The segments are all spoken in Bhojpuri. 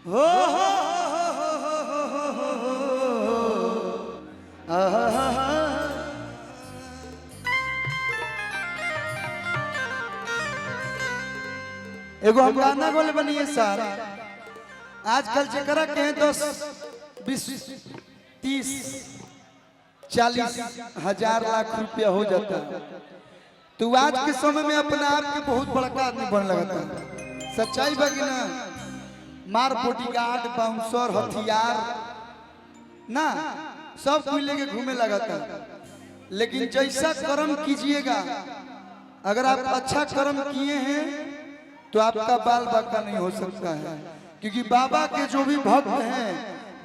हो एगो हम गाना बोले बनिए सर। आजकल चकरा के 10 20 30 40 हजार लाख रुपया हो जाता। तो आज के समय में अपना आप के बहुत बड़का आदमी बन लगता। सच्चाई बाकी ना, मार बॉडीगार्ड बाउंसर हथियार ना सब कोई लेके घूमे लगाता। लेकिन जैसा कर्म कीजिएगा, अगर आप अच्छा कर्म किए हैं तो आपका बाल बाका नहीं हो सकता है। क्योंकि बाबा के जो भी भक्त हैं,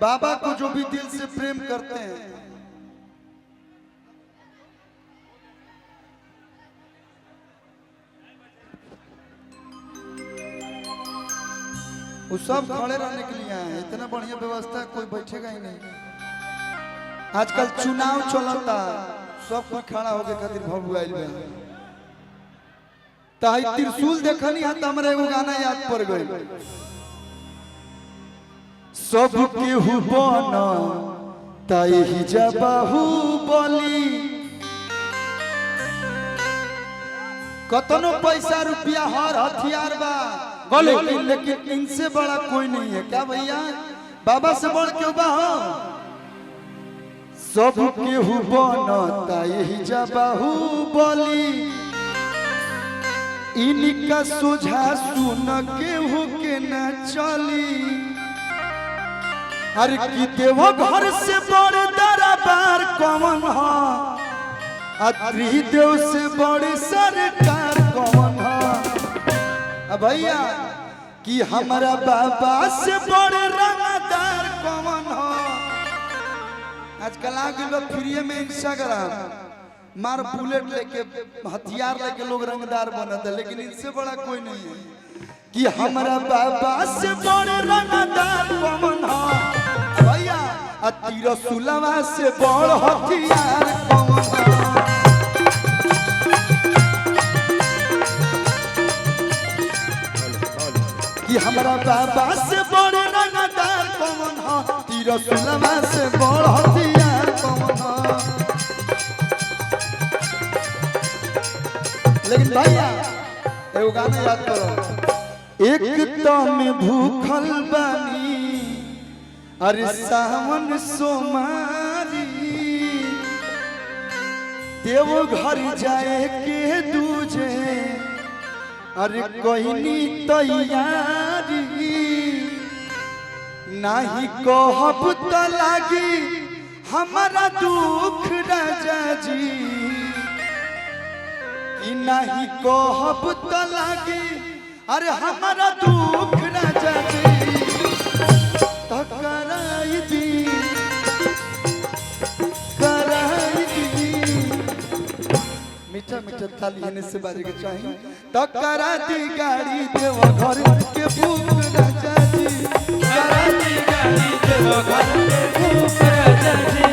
बाबा को जो भी दिल से प्रेम करते हैं, वो सब खड़े रहने के लिए हैं। इतना बढ़िया व्यवस्था कोई बैठेगा ही नहीं। आजकल चुनाव चलता, सब कोई खड़ा होके खातिर भगुआइल बा। ताई त्रिशूल देखनी है तो हमरा एगो गाना याद पड़ गई। सब केहू बन ताई ही जबाहू बोली, कतनो पैसा रुपया हर हथियार बा, लेकिन इनसे बड़ा कोई नहीं है। क्या भैया, बाबा से बढ़ के बा हो। सब केहू बनता यही जबाहू बोली, इनका सोझा सुन केहू के न चली। हर की देवो घर से बड़ दरबार कौन है, त्रिदेव से बड़ी सरकार कौन है। भैया कि हमारा बाबा से बड़े रंगदार कौन हो। आजकल आ गए फ्री में इंस्टाग्राम, मार बुलेट लेके हथियार लेके लोग रंगदार बनते, लेकिन इनसे बड़ा कोई नहीं है। कि हमारा बाबा से बड़े रंगदार कौन हो भैया, त्रिशूलवा से बड़ हथियार कौन हो। कि हमारा बाबा से बड़े रंगदार कौन हो, त्रिशूलवा से बड़ हथियार कौन हो। लेकिन भैया एगो गाना याद करो। एक तो में भूखल बानी, अरे सावन सोमारी, देव घर जाए के दूजे, अरे कोई तैयारी नहीं कहब त लागी हमारा दुख राजा जी, नहीं कहब त लागी अरे हमारा दुख राजा जी। कराई दी मीठा मीठा थाली है से बाजे के चाहिए। तो करा दी गाड़ी देव घर के भूख राजा जी, करा दी गाड़ी देव घर के भूख राजा जी,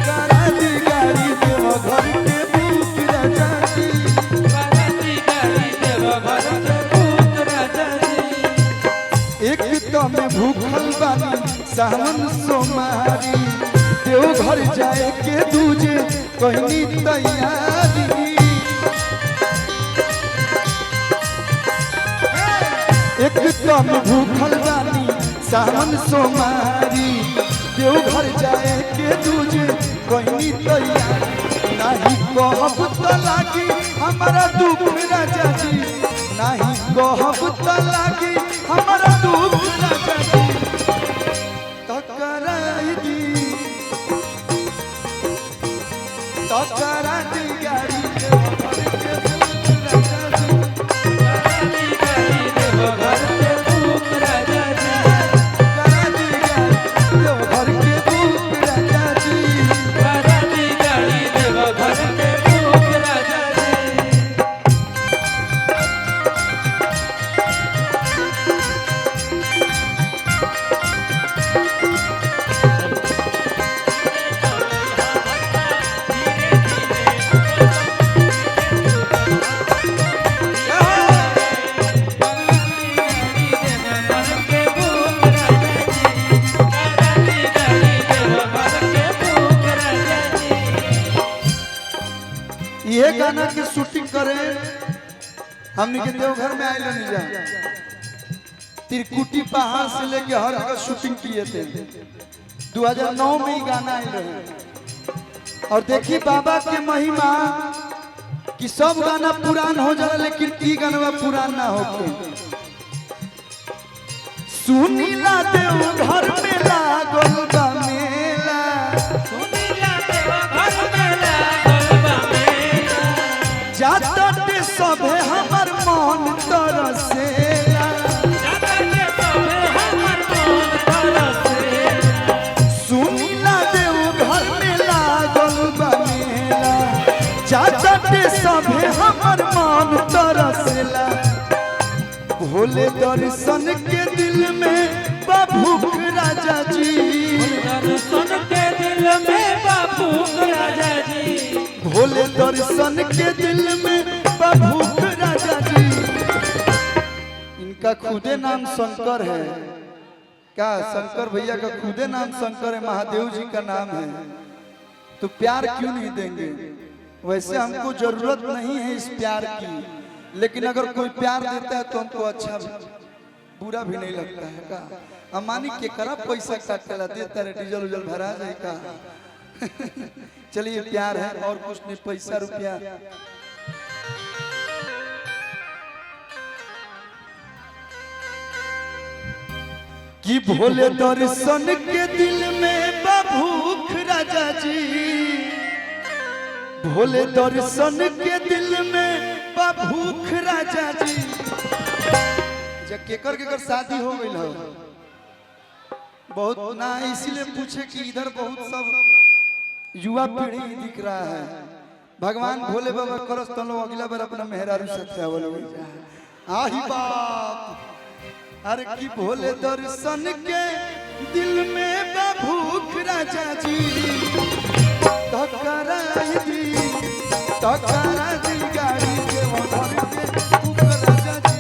करा दी गाड़ी देव घर के भूख राजा जी, करा दी गाड़ी देव घर के भूख राजा जी। एक तो में भूखल बानी सावन सोमारी, देव घर जाए के दूजे कहनी तैयारी। एक कम भूखल बानी सावन सोमारी, देव घर जाए के दूजे कहनी तैयारी। नहीं कहब त लागी हमारा दुख राजा जी, नहीं कहब त लागी हमारा दुख राजा जी। तो कराई दी तो करा दी गाड़ी देव घर के भूख राजा जी, करा दी गाड़ी देव घर के भूख राजा जी, करा दी गाड़ी देव घर के भूख राजा जी। गाना की शूटिंग करे हमने के देवघर में आए नहीं जा त्रिकुटी पहाड़ से लेके हर जगह शूटिंग किए थे 2009 में ही गाना आए रहे। और देखी बाबा के महिमा कि सब गाना पुरान हो जाला लेकिन ई गाना पुरान ना होके। सुनीला देवघर में लागल बा मेला, सुनीला देवघर में लागल बा मेला, जाते सभे हमर मन तरसेला, जाते सभे हमर मन तरसेला। सुनीला देवघर में लागल बा मेला, जाते सभे हमर मन तरसेला। भोले दर्शन के दिल में बाबूक राजा जी, दर्शन के दिल में बाबूक राजा जी, भोले दर्शन के दिल में बाबूक राजा जी। इनका खुदे नाम शंकर है। क्या शंकर भैया का खुदे नाम शंकर है, महादेव जी का नाम है। तो प्यार क्यों नहीं देंगे? वैसे हमको जरूरत नहीं है इस प्यार की, लेकिन अगर कोई प्यार देता है तो हमको अच्छा बुरा भी नहीं लगता है। का अमानी के करा पैसा काटेला देता है, डीजल उजल भरा जाए का। चलिए प्यार है और कुछ नहीं, पैसा रुपया। कि भोले दर्शन के दिल में बाबूख राजा जी, भोले दर्शन के दिल में बाबूख राजा जी। जब केकर केकर शादी हो गई हो बहुत ना, इसीलिए पूछे कि इधर बहुत सब युवा पीढ़ी दिख रहा है। भगवान भोले बाबा करस तो लोग अगला बार अपना मेहरारू साथ आवलो आही बाप। अरे की भोले दर्शन के दिल में बाबूख राजा जी, टकरा दी गाड़ी के मोटर पे भूख राजा जी,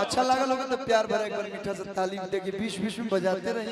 अच्छा लगा लोगों तो प्यार भरा एक बार मीठा सा ताली देके बीच बीच में बजाते रहिए।